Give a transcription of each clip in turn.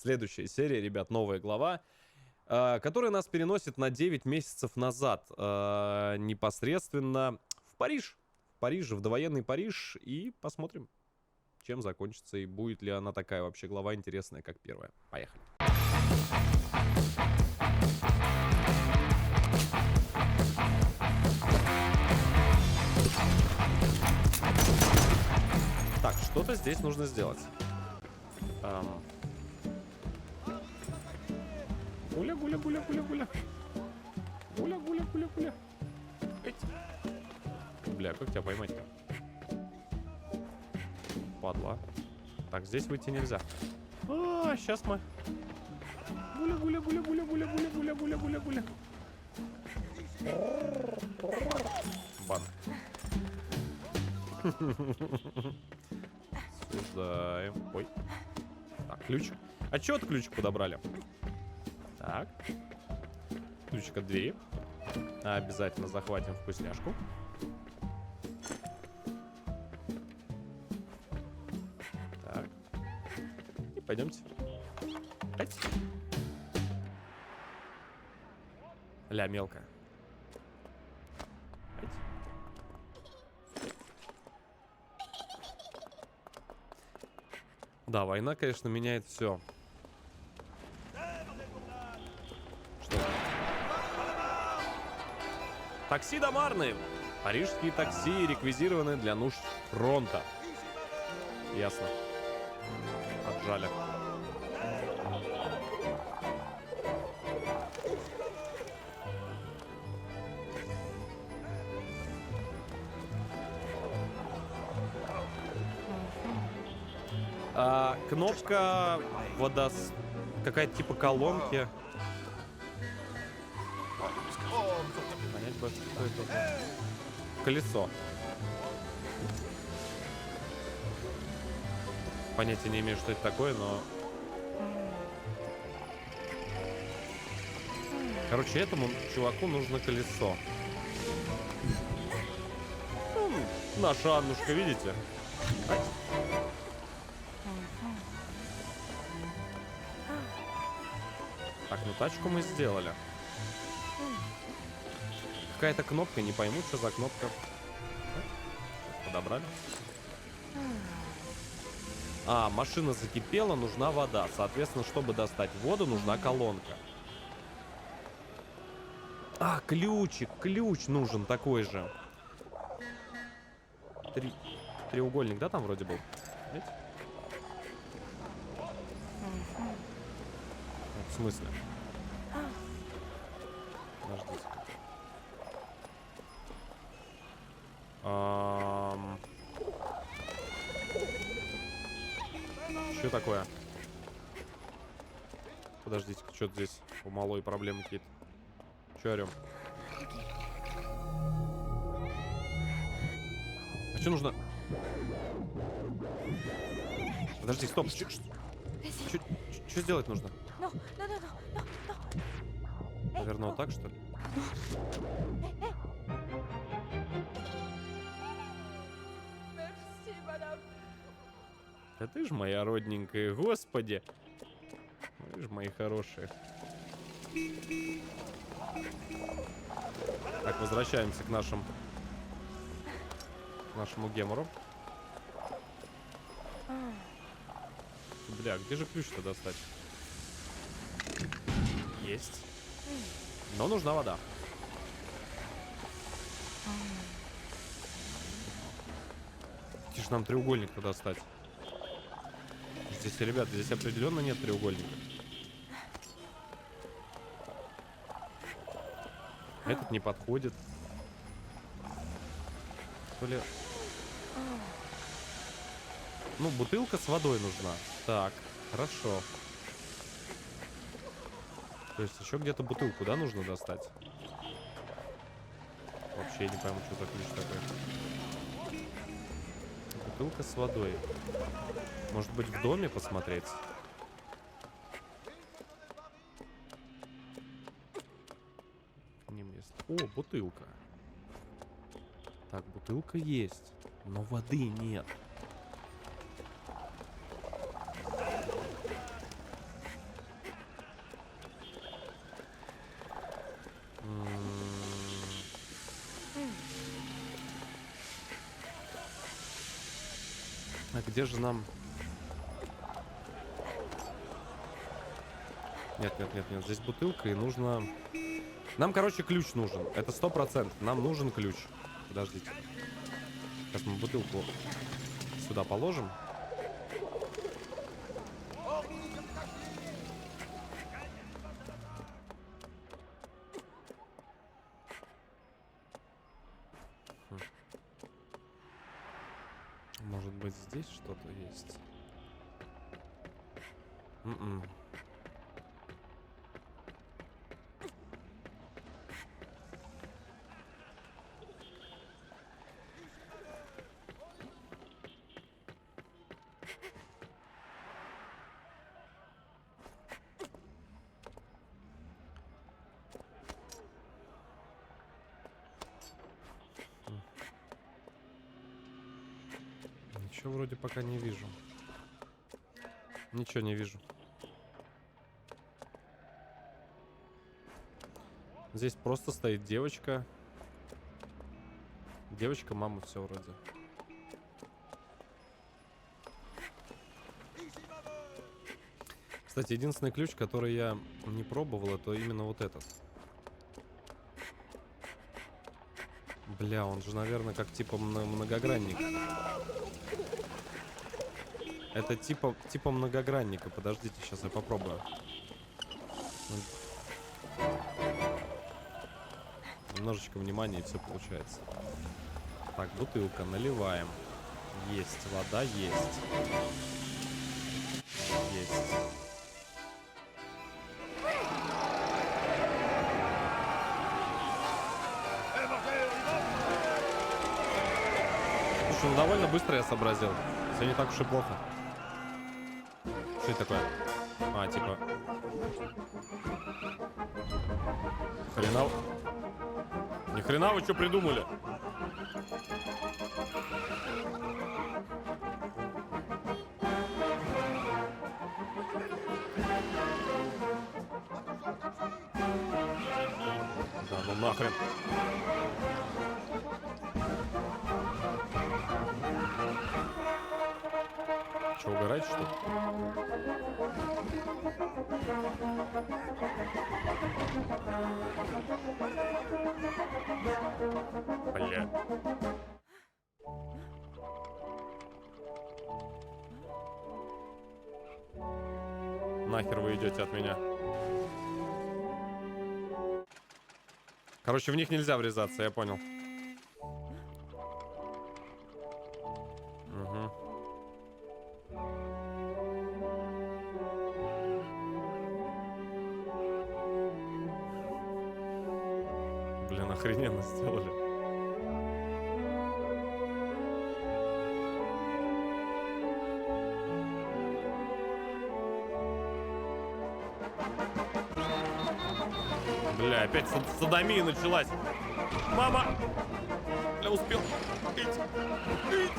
Следующая серия, ребят, новая глава, которая нас переносит на 9 месяцев назад. Непосредственно в Париж. В Париж, в довоенный Париж. И посмотрим, чем закончится и будет ли она такая вообще глава интересная, как первая. Поехали. Так, что-то здесь нужно сделать. Гуля, гуля, гуля, гуля, гуля. Гуля, гуля, гуля, гуля. Бля, как тебя поймать-то? Падла. Так, здесь выйти нельзя. Сейчас мы. Гуля, гуля, гуля, гуля, гуля, гуля, гуля, гуля, гуля, гуля. Бан. Сюда. Ой. Так, ключик. А чё от ключик подобрали? Так. Ключик от двери. Обязательно захватим вкусняшку. Так. И пойдемте. Ля, мелкая. Да, война, конечно, меняет все. Что? Такси домарные. Парижские такси реквизированы для нужд фронта. Ясно. Отжали. Кнопка какая-то типа колонки. Понять бы, что это. Колесо. Понятия не имею, что это такое, но... Короче, этому чуваку нужно колесо. Наша Аннушка, видите? Так, ну тачку мы сделали. Какая-то кнопка, не пойму, что за кнопка. Подобрали. Машина закипела, нужна вода. Соответственно, чтобы достать воду, нужна колонка. Ключик, ключ нужен такой же. Треугольник, да, там вроде был? Видите? В смысле? Подождите. Что такое? Подождите-ка, что здесь у малой проблемы какие-то? Че орем? А что нужно? Подожди, стоп. Что сделать нужно? Наверное, вот так, что ли? Да ты ж моя родненькая, господи. Вы ж мои хорошие. Так, возвращаемся к нашему гемору. Бля, где же ключ-то достать? Есть. Но нужна вода. Где же нам треугольник-то достать? Здесь, ребята, здесь определенно нет треугольника. Этот не подходит. То ли... Ну, бутылка с водой нужна. Так, хорошо. То есть еще где-то бутылку, да, нужно достать? Вообще не пойму, что за ключ такой. Бутылка с водой. Может быть, в доме посмотреть? О, бутылка. Так, бутылка есть, но воды нет. А где же нам... Нет, нет, нет, нет. Здесь бутылка и нужно... Нам, короче, ключ нужен. Это 100%. Нам нужен ключ. Подождите. Сейчас мы бутылку сюда положим. Может быть, здесь что-то есть? Ничего вроде пока не вижу. Ничего не вижу. Здесь просто стоит девочка. Девочка, мама, все вроде. Кстати, единственный ключ, который я не пробовал, это именно вот этот. Бля, он же, наверное, как типа многогранник. Это типа многогранника. Подождите, сейчас я попробую. Немножечко внимания, и все получается. Так, бутылка, наливаем. Есть, вода есть. Есть. Слушай, ну довольно быстро я сообразил. Все не так уж и плохо. Что это такое? А, типа... Хрена... Ни хрена вы что придумали? Да ну нахрен. Че, угорать, что ли? Бля. Нахер вы идете от меня? Короче, в них нельзя врезаться, я понял. Угу. Блин, охрененно сделали. Бля, опять садомия началась. Мама! Бля, успел. Ить. Ить.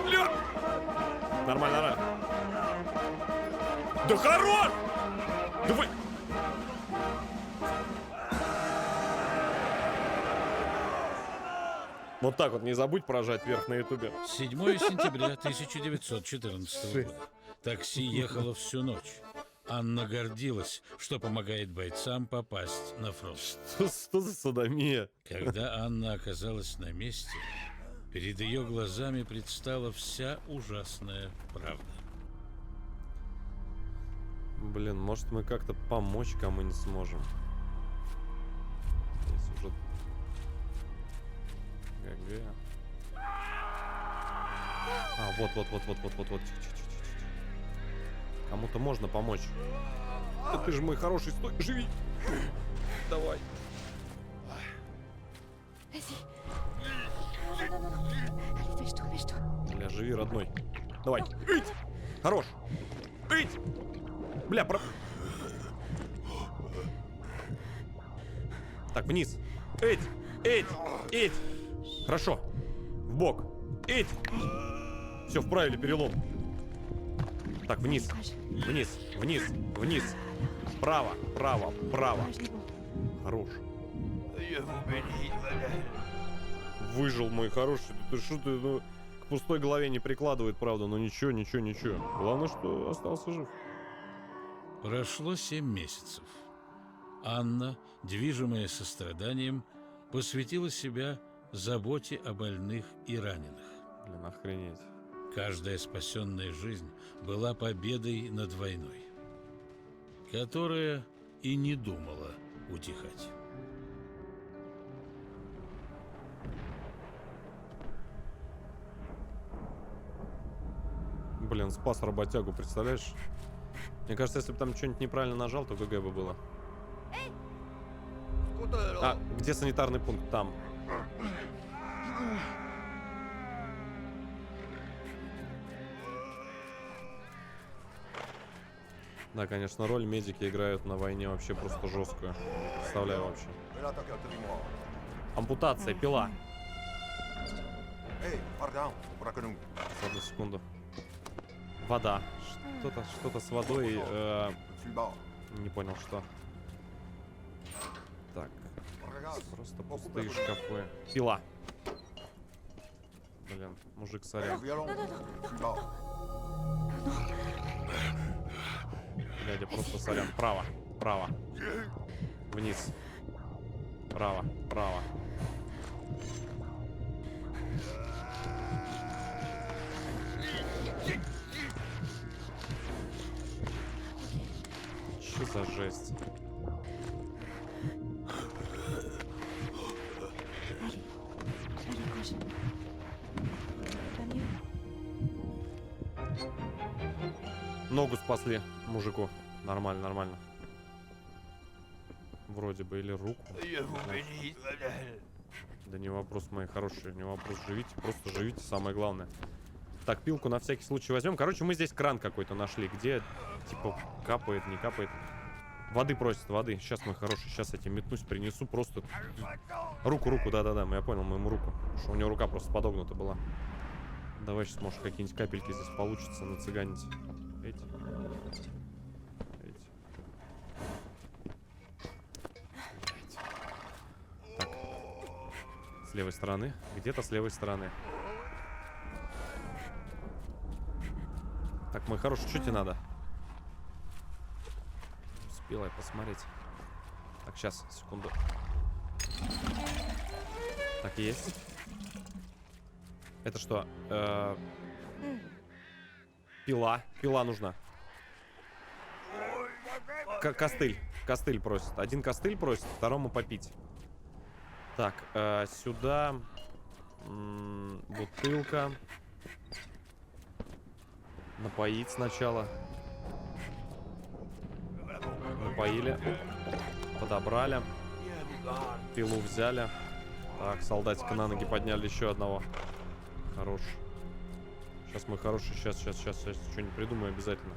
Бля! Нормально, нормально. Да хорош! Да вы... Вот так вот не забудь прожать вверх на ютубе. 7 сентября 1914 года. Такси ехало всю ночь. Анна гордилась, что помогает бойцам попасть на фронт. Что за садомия? Когда Анна оказалась на месте, перед ее глазами предстала вся ужасная правда. Блин, может мы как-то помочь кому не сможем. Здесь уже... ГГ. А, вот. Кому-то можно помочь. Да ты же мой хороший, стой, живи. Давай. Бля, живи, родной. Давай. Ить! Хорош. Ить! Бля, Так, вниз. Эть. Хорошо. В бок. Эть. Все, вправили перелом. Так, вниз. Вниз, вниз, вниз. Право, право, право. Хорош. Выжил, мой хороший. Ты что ты, ну, к пустой голове не прикладывает, правда, но ничего, ничего, ничего. Главное, что остался жив. Прошло 7 месяцев. Анна, движимая состраданием, посвятила себя заботе о больных и раненых. Блин, охренеть. Каждая спасенная жизнь была победой над войной, которая и не думала утихать. Блин, спас работягу, представляешь? Мне кажется, если бы там что-нибудь неправильно нажал, то ГГ бы было. А, где санитарный пункт? Там. Да, конечно, роль медики играют на войне вообще просто жесткую. Представляю вообще. Ампутация, пила. Одну секунду. Вода. Что-то с водой. Не понял, что. Так. Просто пустые шкафы. Пила. Блин, мужик, сорян. Дядя, просто сорян. Право, право. Вниз. Право, право. Что за жесть? Ногу спасли мужику. Нормально, нормально. Вроде бы, или руку. Да не вопрос, мои хорошие, не вопрос. Живите, просто живите, самое главное. Так, пилку на всякий случай возьмем. Короче, мы здесь кран какой-то нашли, где, типа, капает, не капает. Воды просит, воды. Сейчас, мой хороший, сейчас я тебе метнусь, принесу просто... Руку, да-да-да, я понял, мы ему руку. Потому что у него рука просто подогнута была. Давай сейчас, может, какие-нибудь капельки здесь получится нацыганить. Эти. Так. С левой стороны. Где-то с левой стороны. Так, мой хороший, что тебе надо? Успела я посмотреть. Так, сейчас, секунду. Так, есть. Это что? Пила. Пила нужна. Костыль. Костыль просит. Один костыль просит, второму попить. Так, сюда. Бутылка. Напоить сначала. Напоили. Подобрали. Пилу взяли. Так, солдатика на ноги подняли, еще одного. Хорош. Сейчас мы хороший. Сейчас что-нибудь придумаем обязательно.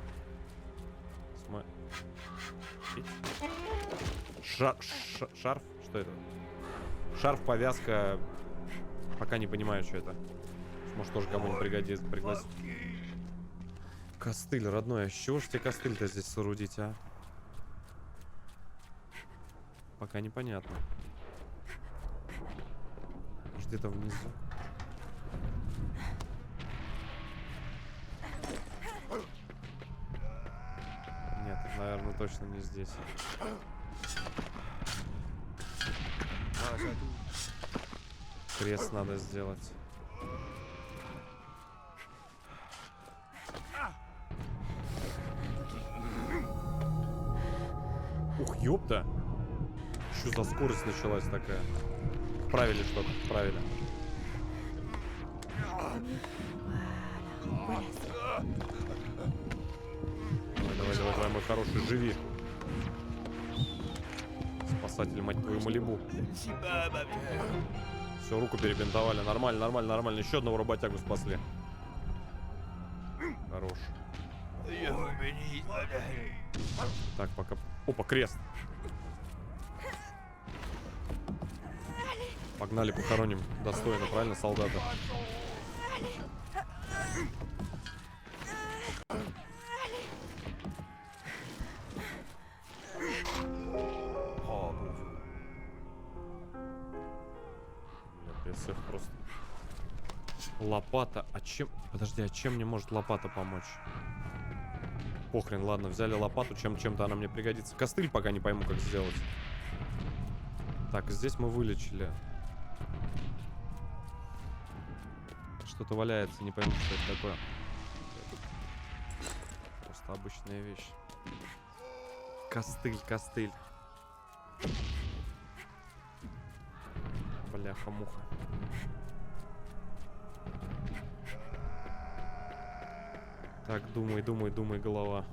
Шарф? Что это? Шарф, повязка. Пока не понимаю, что это. Может, тоже кому-нибудь пригодится. Костыль, родной. А с чего ж тебе костыль-то здесь соорудить, а? Пока непонятно. Может, где-то внизу. Нет, наверное, точно не здесь. Крест надо сделать. Ух, ёпта! Что за скорость началась такая? Вправили что-то, вправили. Давай, мой хороший, живи. Спасатель, мать твою, Малибу. Все, руку перебинтовали. Нормально. Еще одного работягу спасли. Хорош. Так, пока... Опа, крест. Погнали, похороним достойно, правильно, солдата? Без их просто. Лопата. А чем... Подожди, а чем мне может лопата помочь? Похрен, ладно, взяли лопату, чем-то она мне пригодится. Костыль пока не пойму, как сделать. Так, здесь мы вылечили. Что-то валяется, не пойму, что это такое. Просто обычная вещь. Костыль, костыль. Бляха-муха. Так, думай, голова.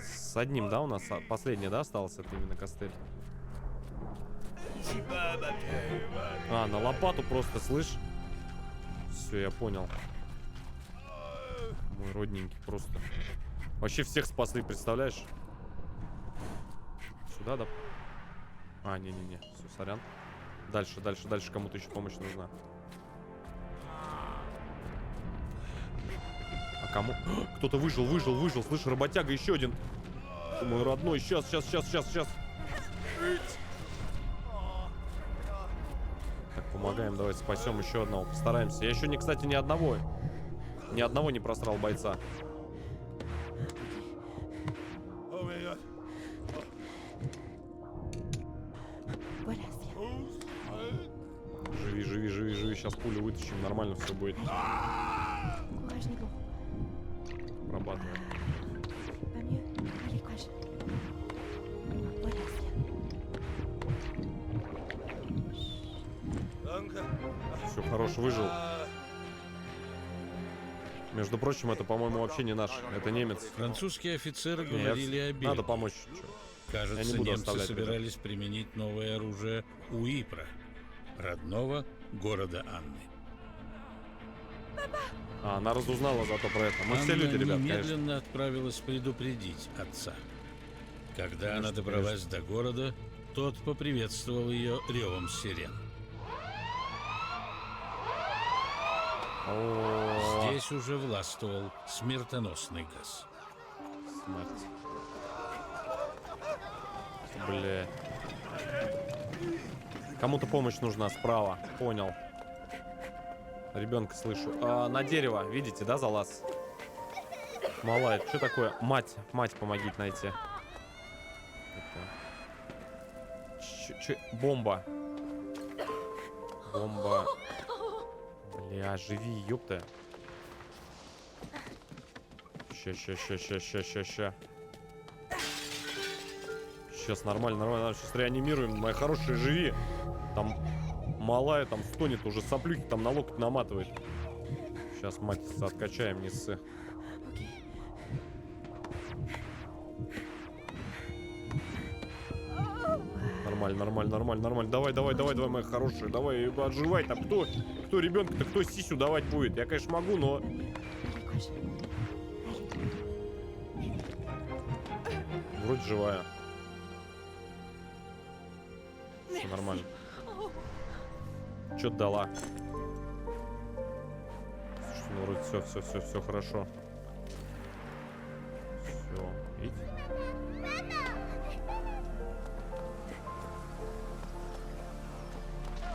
С одним, да, у нас? Последний, да, остался? Это именно костыль. А, на лопату просто, слышь? Все, я понял. Мой родненький просто. Вообще всех спасли, представляешь? Сюда, да? А, не-не-не, все, сорян. Дальше, кому-то еще помощь нужна. А кому? Кто-то выжил, слышь, работяга, еще один. Мой родной, сейчас. Так, помогаем, давай спасем еще одного, постараемся. Я еще, кстати, ни одного не просрал бойца. Живи, сейчас пулю вытащим, нормально все будет. Пробатываем. Все, хорош, выжил. Между прочим, это, по-моему, вообще не наш, это немец. Французские офицеры говорили о беде. Надо помочь. Кажется, немцы собирались применить новое оружие у Ипра, родного города Анны. А, она разузнала зато про это. Мы все люди, ребят, немедленно конечно. отправилась предупредить отца. Когда она добралась до города, тот поприветствовал ее ревом сирен. Здесь уже властвовал смертоносный газ. Смерть. Бля. Кому-то помощь нужна справа. Понял. Ребенка слышу. На дерево, видите, да, залаз? Малая, что такое? Мать, помогите найти. Бомба. Бля, живи, ёпта. Ща. Сейчас нормально. Сейчас реанимируем. Моя хорошая, живи. Там малая, там стонет уже, соплюхи там на локоть наматывает. Сейчас, мать, откачаем, не ссы. Нормально. Давай, моя хорошая. Давай, отживай там. Кто ребенка-то, кто сисю давать будет? Я, конечно, могу, но... Вроде живая. Все нормально. Что-то дала. Слушай, ну вроде все хорошо. Все, видите?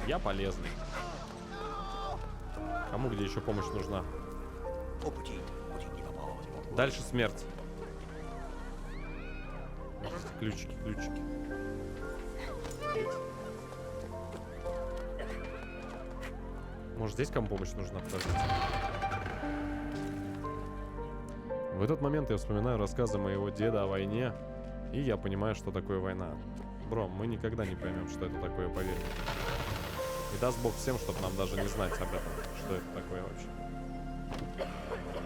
Я полезный. Кому где еще помощь нужна? Дальше смерть. Ключики. Может, здесь кому помощь нужна? Подождите. В этот момент я вспоминаю рассказы моего деда о войне, и я понимаю, что такое война. Бро, мы никогда не поймем, что это такое, поверь мне. И даст Бог всем, чтобы нам даже не знать об этом, что это такое вообще.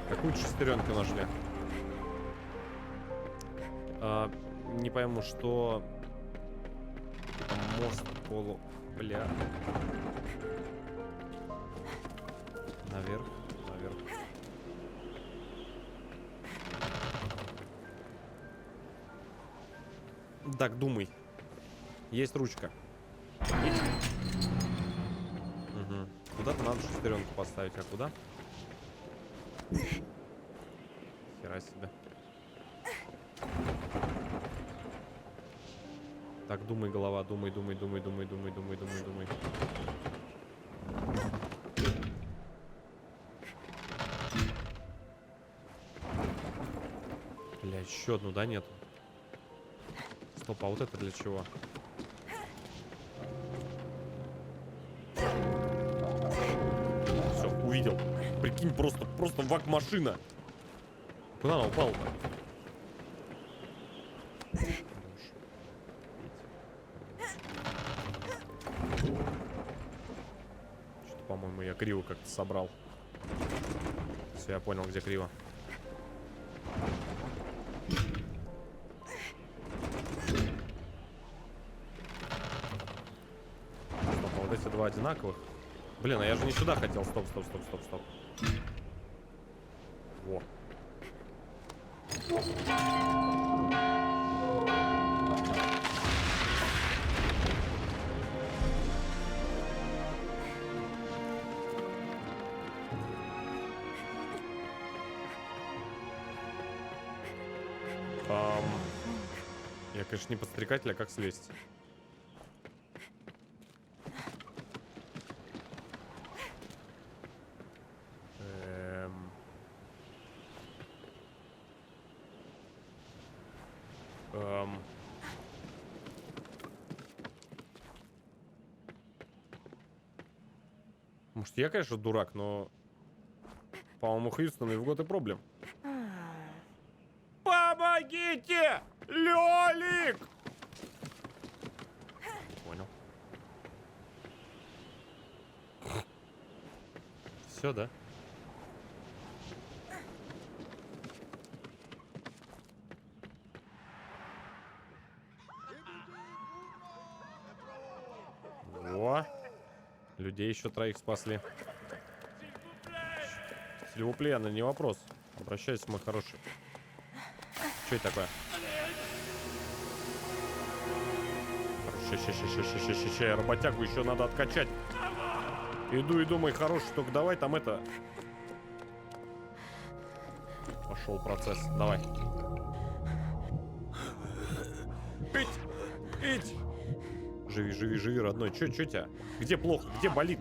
Какую шестеренку нашли? Не пойму, что... Мост полу... Бля. Наверх. Так, думай. Есть ручка. Угу. Куда-то надо шестеренку поставить, а куда? Хера себе. Так, думай, голова, думай. Бля, еще одну, да, нету? Стоп, а вот это для чего? Все, увидел. Прикинь, просто вак-машина. Куда она упала-то? Что-то, по-моему, я криво как-то собрал. Все, я понял, где криво. Стоп, а вот эти два одинаковых. Блин, а я же не сюда хотел. Стоп. Во. Я, конечно, не подстрекатель, а как слезть? Может, я, конечно, дурак, но... По-моему, Хьюстон и в год и проблем. Помогите! Лёлик! Понял. Все, да? Во! Людей еще троих спасли. Сильвуплена, не вопрос. Обращайся, мой хороший. Что это такое? Ща, работягу еще надо откачать. Иду, мой хороший, только давай там это... Пошел процесс, давай. Пить! Живи, родной. Че тебя? Где плохо? Где болит?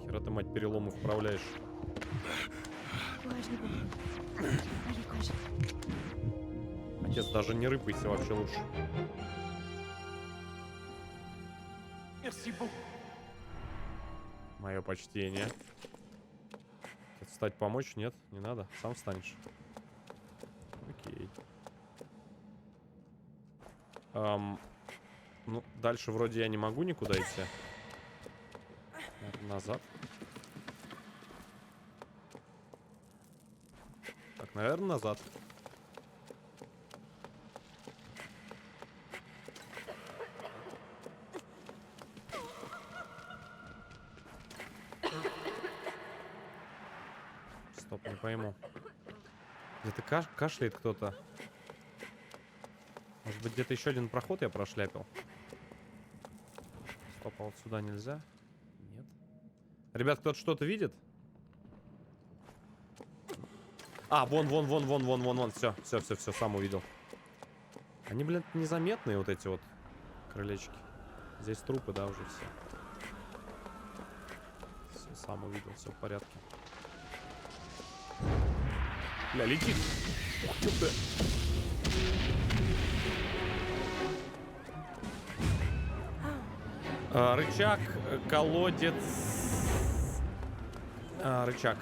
Хера ты, мать, переломы вправляешь. Отец, даже не рыпайся, вообще лучше. Мое почтение. Встать помочь? Нет, не надо. Сам встанешь. Окей. Ну, дальше вроде я не могу никуда идти. Назад. Так, наверное, назад. Стоп, не пойму. Где-то кашляет кто-то. Может быть, где-то еще один проход я прошляпил? Стоп, а вот сюда нельзя? Нет. Ребят, кто-то что-то видит? А, вон. Все, сам увидел. Они, блин, незаметные, вот эти вот крылечки. Здесь трупы, да, уже все. Все, сам увидел, все в порядке. Бля, летит. Ух ты. Рычаг, колодец. Рычаг.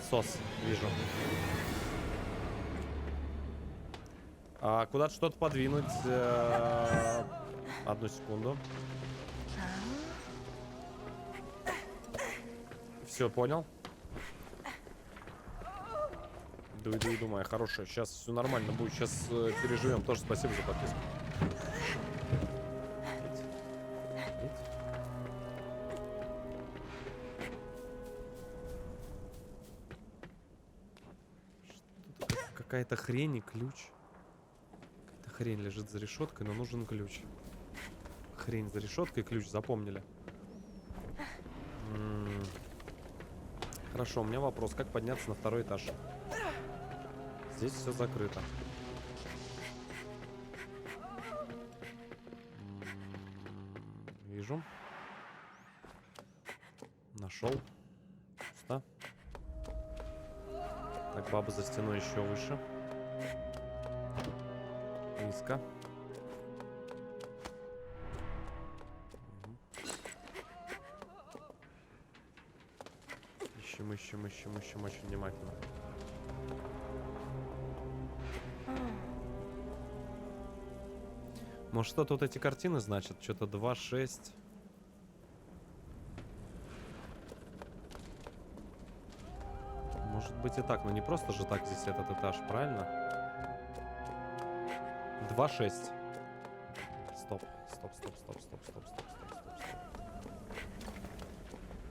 Сос, вижу. Куда-то что-то подвинуть. Одну секунду. Все, понял. Иду, моя хорошая. Сейчас все нормально будет. Сейчас переживем. Тоже спасибо за подписку. Какая-то хрень и ключ. Какая-то хрень лежит за решеткой, но нужен ключ. Хрень за решеткой, ключ запомнили. Хорошо, у меня вопрос. Как подняться на второй этаж? Здесь все закрыто. Вижу. Нашел. Пусто. Так, баба за стеной еще выше. Низко. Ищем очень внимательно. Может, что-то вот эти картины значат? Что-то 2, 6. Может быть и так, но не просто же так здесь этот этаж, правильно? 2, 6. Стоп.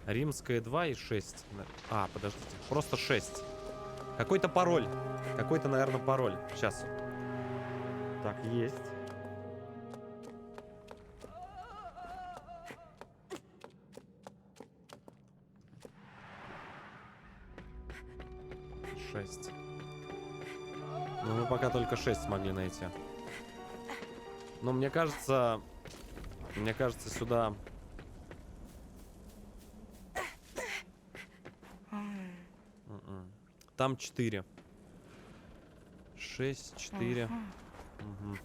Римская 2 и 6. А, подождите. Просто 6. Какой-то пароль. Какой-то, наверное, пароль. Сейчас. Так, есть. Ну, мы пока только 6 смогли найти. Но мне кажется, сюда... Там 4. 6, 4. Угу.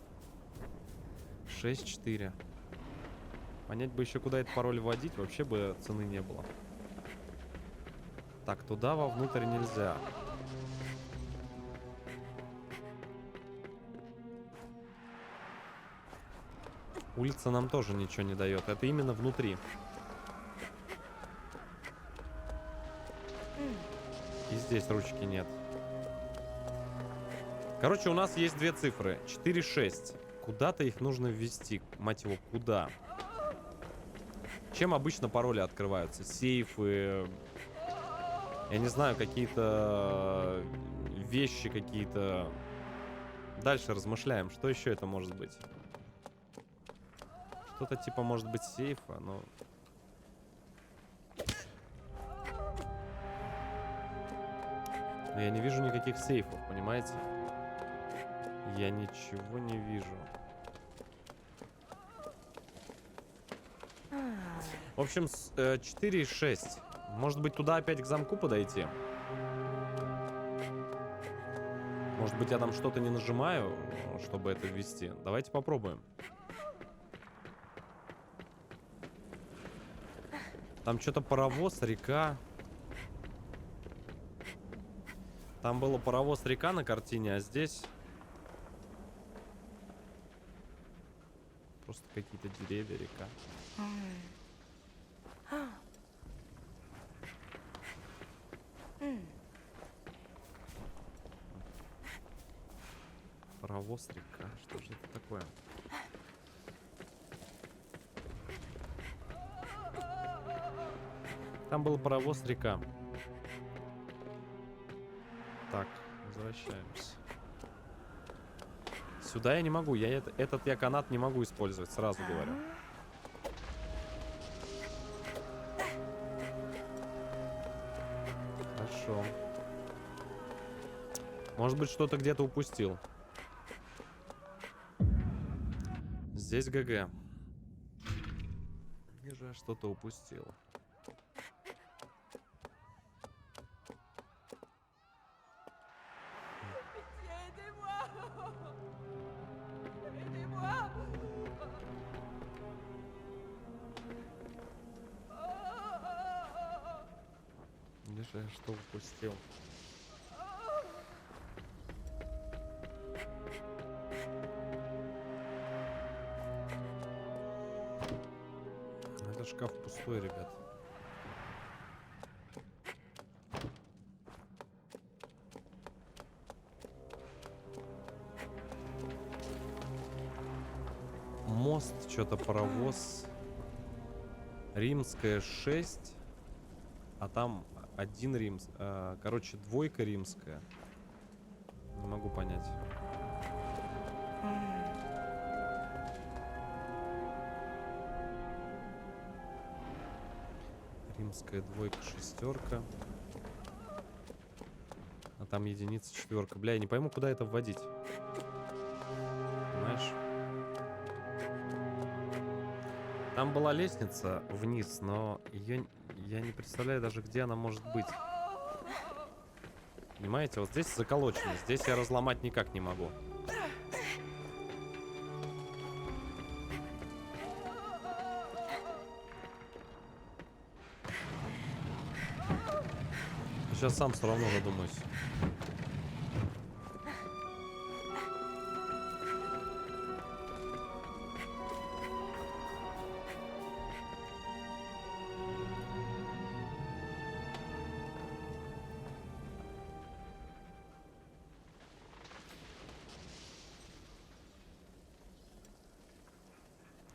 6, 4. Понять бы еще, куда этот пароль вводить, вообще бы цены не было. Так, туда вовнутрь нельзя. Улица нам тоже ничего не дает. Это именно внутри. И здесь ручки нет. Короче, у нас есть две цифры. 4, 6. Куда-то их нужно ввести. Мать его, куда? Чем обычно пароли открываются? Сейфы... Я не знаю, какие-то вещи какие-то. Дальше размышляем. Что еще это может быть? Что-то типа может быть сейфа, но... Я не вижу никаких сейфов, понимаете? Я ничего не вижу. В общем, 4 и 6. Может быть, туда опять к замку подойти? Может быть, я там что-то не нажимаю, чтобы это ввести? Давайте попробуем. Там что-то паровоз, река. Там было паровоз, река на картине, а здесь... Просто какие-то деревья, река. Паровоз, река. Что же это такое? Там был паровоз, река. Так, возвращаемся. Сюда я не могу. Этот я канат не могу использовать, сразу говорю. Хорошо. Может быть, что-то где-то упустил. Здесь ГГ. Вижу, я что-то упустил. Вижу, я что упустил. Это шкаф пустой, ребят. Мост, что-то паровоз. Римская 6. А там один римская. Короче, двойка римская. Не могу понять. Римская двойка, шестерка. там единица, четверка. Бля, я не пойму, куда это вводить. Понимаешь? Там была лестница вниз, но ее я не представляю даже, где она может быть. Понимаете, вот здесь заколочено. Здесь я разломать никак не могу. Сейчас сам все равно задумаюсь.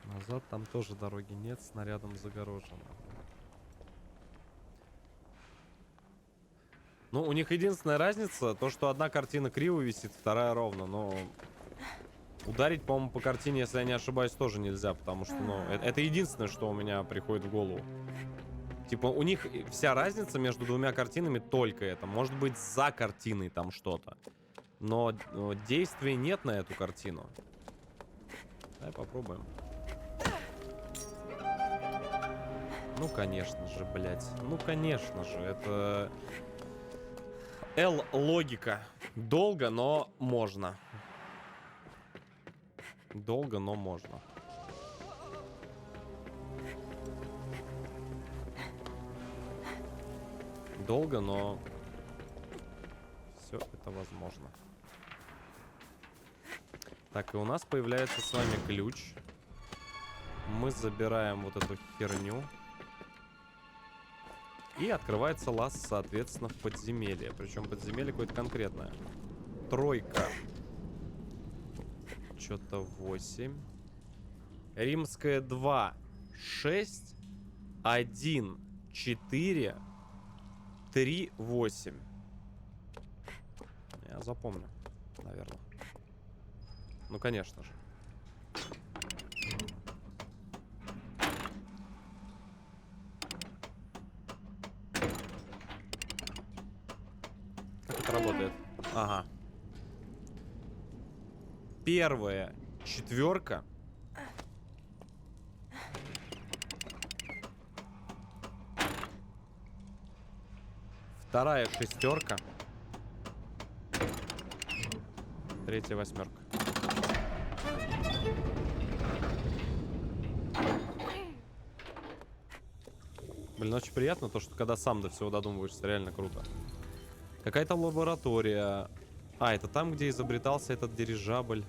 Назад там тоже дороги нет, снарядом загорожено. Ну, у них единственная разница, то, что одна картина криво висит, вторая ровно, но... Ударить, по-моему, по картине, если я не ошибаюсь, тоже нельзя, потому что, ну, это единственное, что у меня приходит в голову. Типа, у них вся разница между двумя картинами только это. Может быть, за картиной там что-то. Но действия нет на эту картину. Давай попробуем. Ну, конечно же, блядь. Ну, конечно же, это... Л-логика. Долго, но можно. Долго, но можно. Долго, но... Все это возможно. Так, и у нас появляется с вами ключ. Мы забираем вот эту херню. И открывается лаз, соответственно, в подземелье. Причем подземелье какое-то конкретное. Тройка. Что-то 8. Римская 2. 6. 1. 4. 3. 8. Я запомню, наверное. Ну, конечно же. Как это работает? Ага. Первая четверка. Вторая шестерка. Третья восьмерка. Блин, очень приятно то, что когда сам до всего додумываешься, реально круто. Какая-то лаборатория. А, это там, где изобретался этот дирижабль.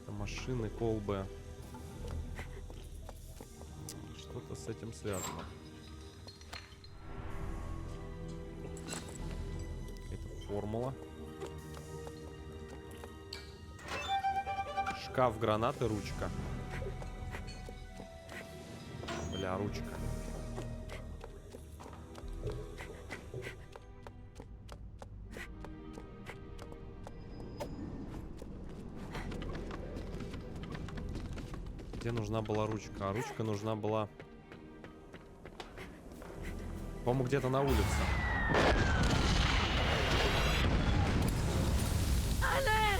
Это машины, колбы. Что-то с этим связано. Это формула. Шкаф, гранаты, ручка. Бля, ручка. Где нужна была ручка? А ручка нужна была... По-моему, где-то на улице.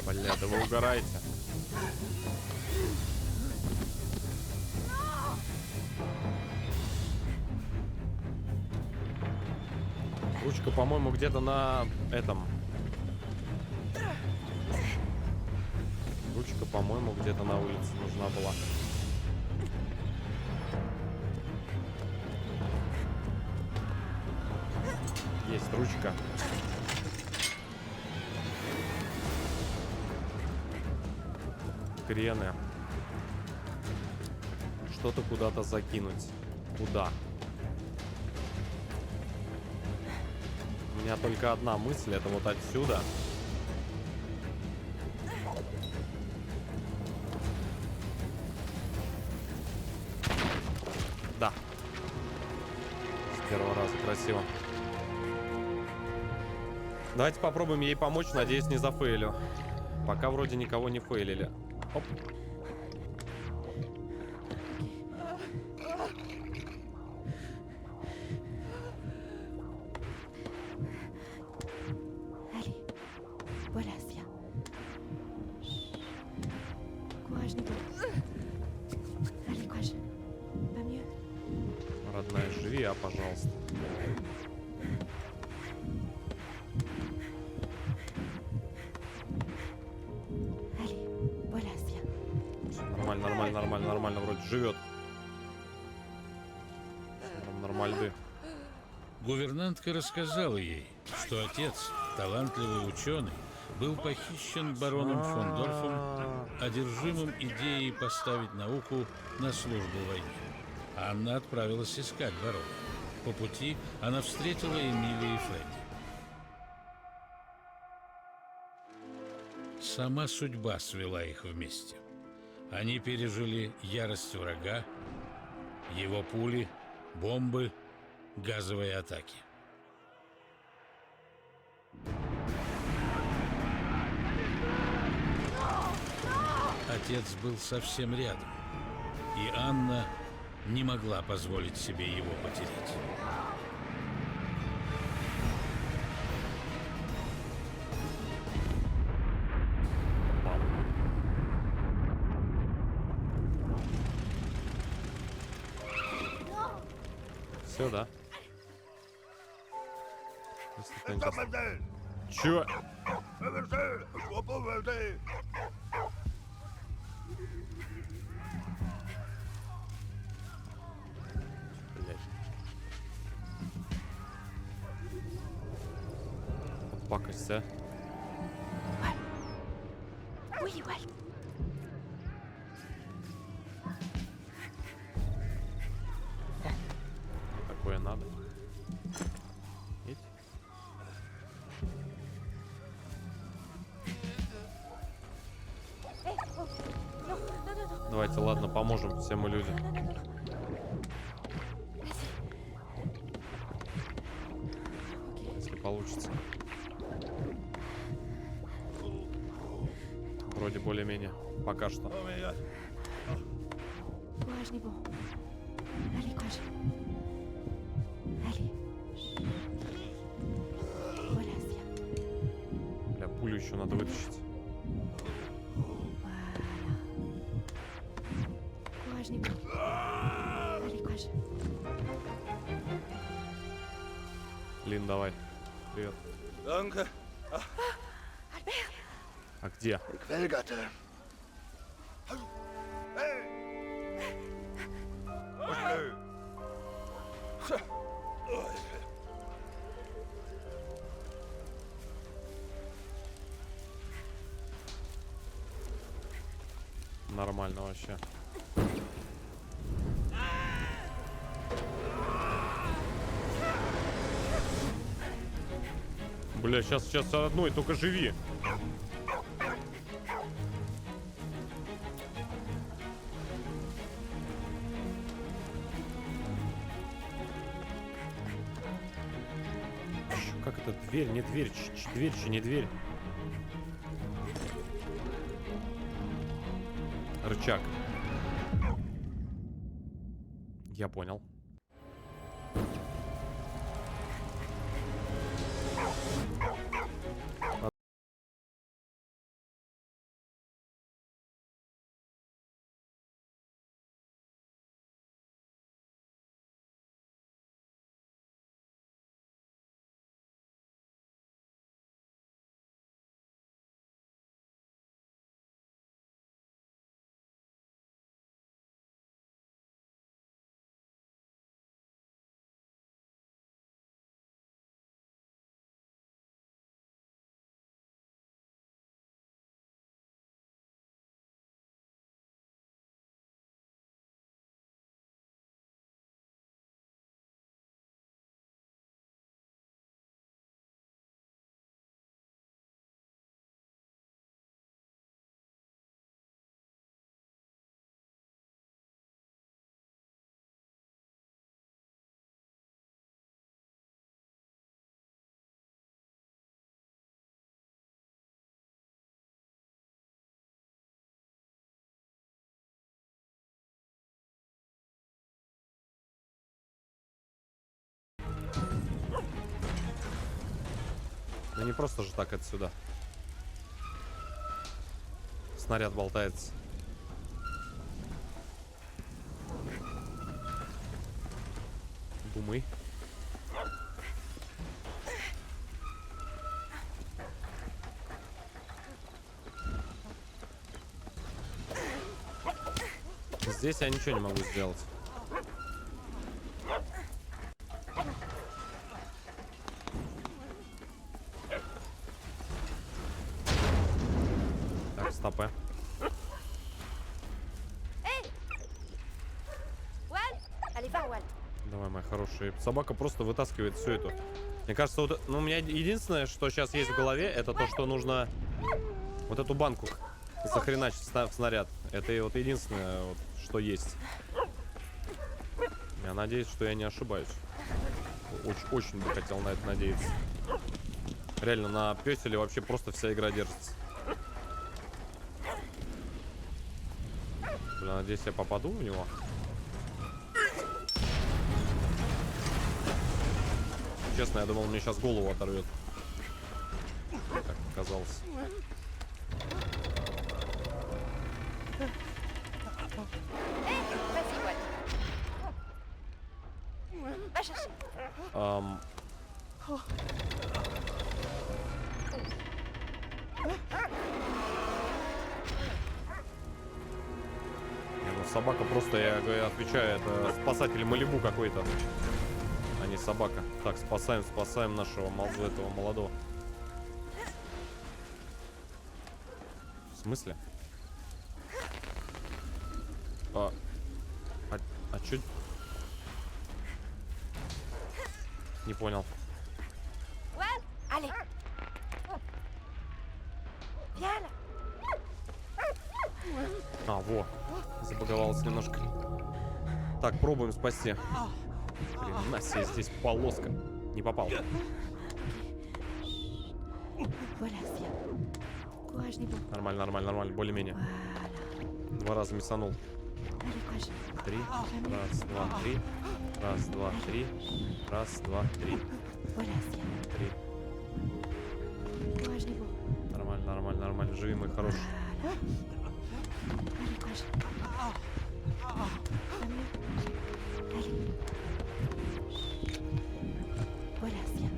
Бля, да вы угораете. Ручка, по-моему, где-то на этом. Ручка, по-моему, где-то на улице нужна была. Есть ручка. Крены. Что-то куда-то закинуть. Куда? У меня только одна мысль, это вот отсюда. Да. С первого раза красиво. Давайте попробуем ей помочь, надеюсь, не зафейлю. Пока вроде никого не фейлили. Оп. пожалуйста. Allez, voilà, viens. Всё нормально, нормально, нормально, нормально. Вроде живет. Нормальды. Гувернантка рассказала ей, что отец, талантливый ученый, был похищен бароном фон Дорфом, одержимым идеей поставить науку на службу войне. Анна отправилась искать барона. По пути она встретила Эмилию и Фредди. Сама судьба свела их вместе. Они пережили ярость врага, его пули, бомбы, газовые атаки. Отец был совсем рядом, и Анна не могла позволить себе его потерять. Все, да. Чё? Блядь. Вот пакость, а? Oui, Walt. Такое надо. Едь. Hé, oh, non, non, non, non, Давайте, ладно, поможем. Все мы люди. non, non, non. Vas-y. Ok. Если получится. Вроде более-менее. Пока что. Courage, Nebo. Allez, courage. Allez. Voilà, viens. Бля, пулю еще надо вытащить. Voilà. Courage, Nebo. Allez, courage. Лин, давай. Привет. Danke. Albert! А где? Ik weigerte. Hey! Pошли! Нормально вообще. Бля, сейчас одной, только живи. Как это? Дверь, не дверь, дверь, еще не дверь. Рычаг. Я понял. Да не просто же так отсюда. Снаряд болтается. Думай. Здесь я ничего не могу сделать. Так, стопэ. Wal, allez, va, Wal. Давай, моя хорошая. Собака просто вытаскивает все это. Мне кажется, вот, ну, у меня единственное, что сейчас есть в голове, это то, что нужно вот эту банку захреначить в снаряд. Это и вот единственное, вот, что есть. Я надеюсь, что я не ошибаюсь. Очень бы хотел на это надеяться. Реально, на пёселе вообще просто вся игра держится. Блин, надеюсь, я попаду в него. Честно, я думал, мне сейчас голову оторвет. Как оказалось. Vas-y, Wal. Va chercher. Не, ну собака просто, я говорю, отвечаю, это спасатель Малибу какой-то, а не собака. Так, спасаем нашего этого молодого. В смысле? А чё? Не понял. Wal, allez. Viens là. А, во. Забаговалась немножко. Так, пробуем спасти. Хрена себе, здесь полоска. Не попал. Voilà, Sia. Courage, Nibo. Нормально. Более-менее. Voilà. 2 раза мясанул. Allez, courage. 3. Раз, два, три. Раз, два, три. Раз, два, три. Voilà, Sia. 3. Courage, Nibo. Нормально. Живи, мой хороший. Voilà. Allez, courage. Va mieux. Allez. Voilà, Sia.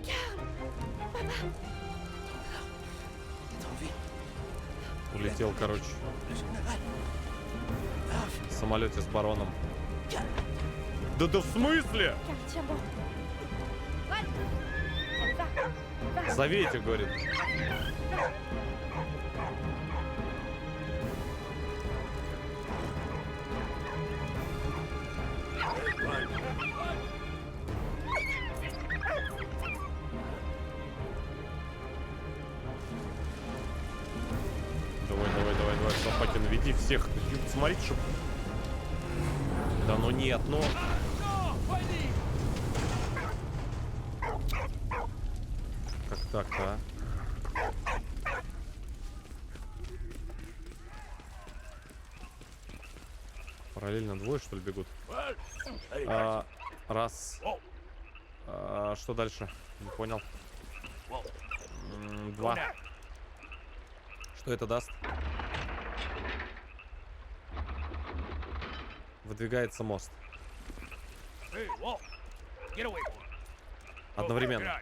Улетел, короче. В самолете с бароном. Да в смысле? Calme, tiens bon. Wal. Allez, va. Va. Зовите, говорит. Давай, Собакин, веди всех. Смотрите, чтоб... Да ну нет, ну... Как так-то, а? Параллельно двое, что ли, бегут? Раз. Что дальше? Не понял. 2. Что это даст? Выдвигается мост. Одновременно.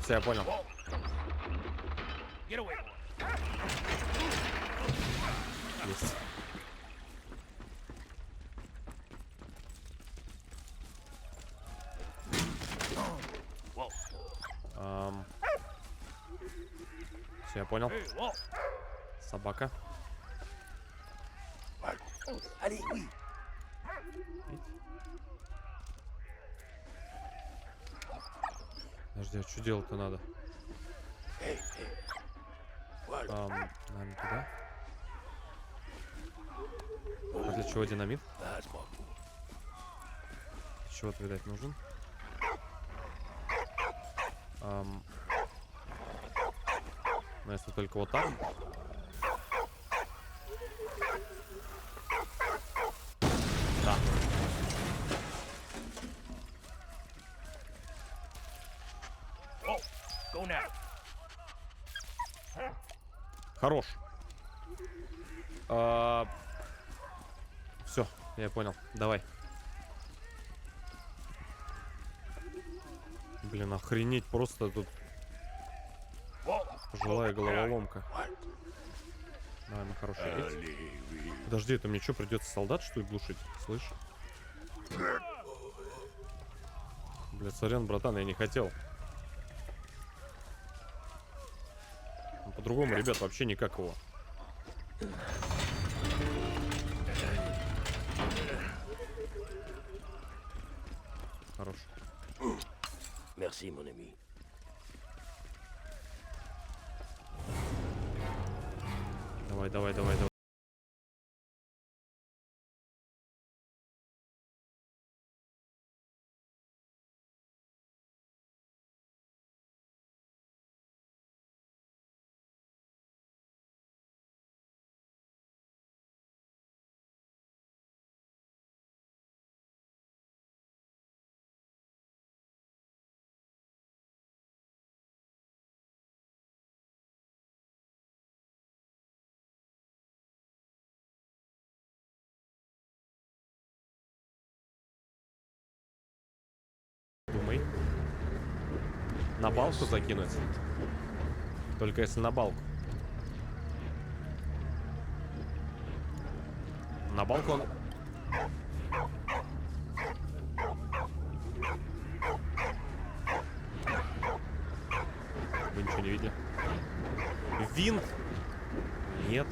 Все, я понял. Есть. Все, я понял. Собака. Подожди, а что делать-то надо? Наверное, туда. А для чего динамит? Чего-то, видать, нужен. Но если только вот так. Да. Хорош. Все, я понял. Давай. Блин, охренеть, просто тут пожилая головоломка. Давай, мы хорошие. Подожди, это мне что, придется солдат, что ли, глушить? Слышь? Блядь, сорян, братан, я не хотел. Ну, по-другому, ребят, вообще никак его. Хорош. Merci, mon ami. Давай, давай, давай, давай. Думай. На балку закинуть? Только если на балку. На балку он... Вы ничего не видели? Винт? Нет.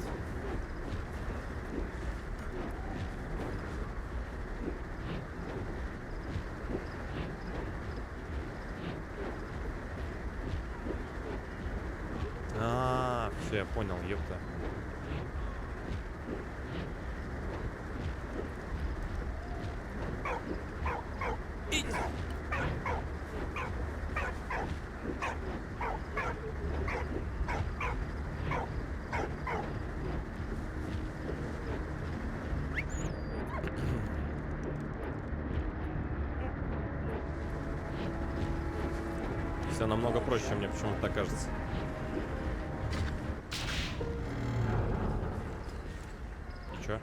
Все, я понял, ёпта. Все намного проще, мне почему-то так кажется. И чё?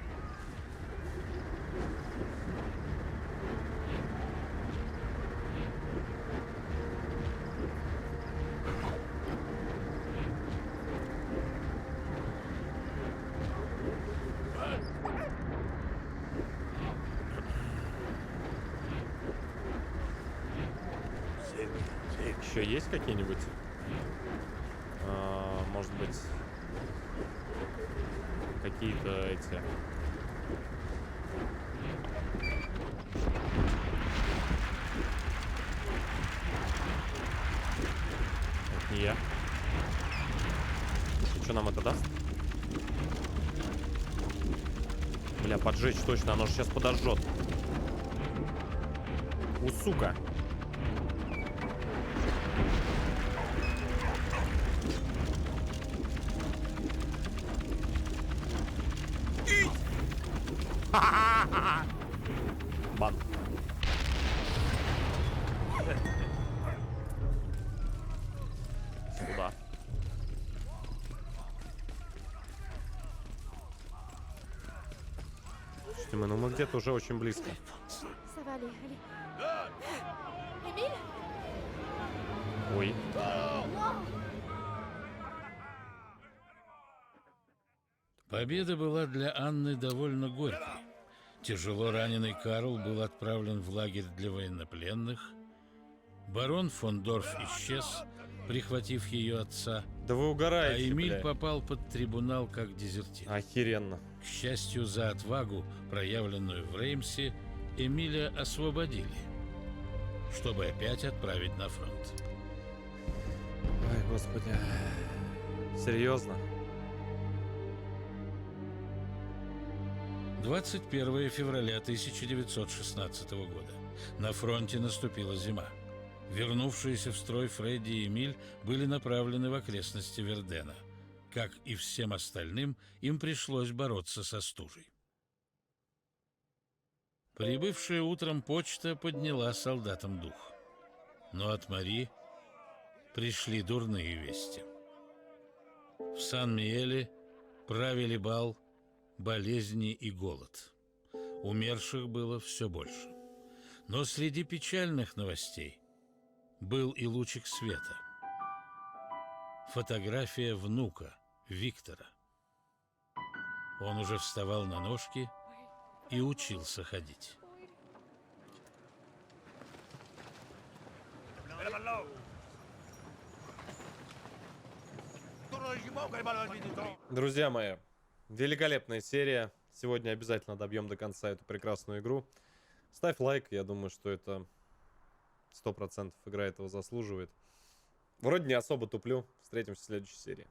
Еще есть какие-нибудь? Может быть, какие-то эти... Это не я. И что нам это даст? Бля, поджечь точно, оно же сейчас подожжет. У, сука. Бан. Сюда. Слушайте, мы где-то уже очень близко. Ça va aller, allez. Émile? Ой. Победа была для Анны довольно горькой. Тяжело раненый Карл был отправлен в лагерь для военнопленных. Барон фон Дорф исчез, прихватив ее отца. Да вы А угораете, Эмиль бля. попал под трибунал как дезертир. Охеренно. К счастью, за отвагу, проявленную в Реймсе, Эмиля освободили, чтобы опять отправить на фронт. Ой, господи. Серьезно? 21 февраля 1916 года. На фронте наступила зима. Вернувшиеся в строй Фредди и Эмиль были направлены в окрестности Вердена. Как и всем остальным, им пришлось бороться со стужей. Прибывшая утром почта подняла солдатам дух. Но от Мари пришли дурные вести. В Сан-Миеле правили бал болезни и голод. Умерших было все больше. Но среди печальных новостей был и лучик света. Фотография внука Виктора. Он уже вставал на ножки и учился ходить. Друзья мои, великолепная серия. Сегодня обязательно добьем до конца эту прекрасную игру. Ставь лайк, я думаю, что это 100% игра этого заслуживает. Вроде не особо туплю. Встретимся в следующей серии.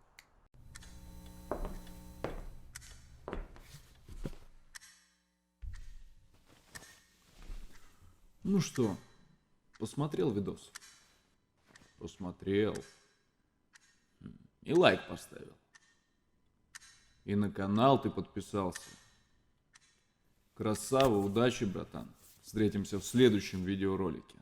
Ну что, посмотрел видос? Посмотрел. И лайк поставил. И на канал ты подписался. Красава, удачи, братан. Встретимся в следующем видеоролике.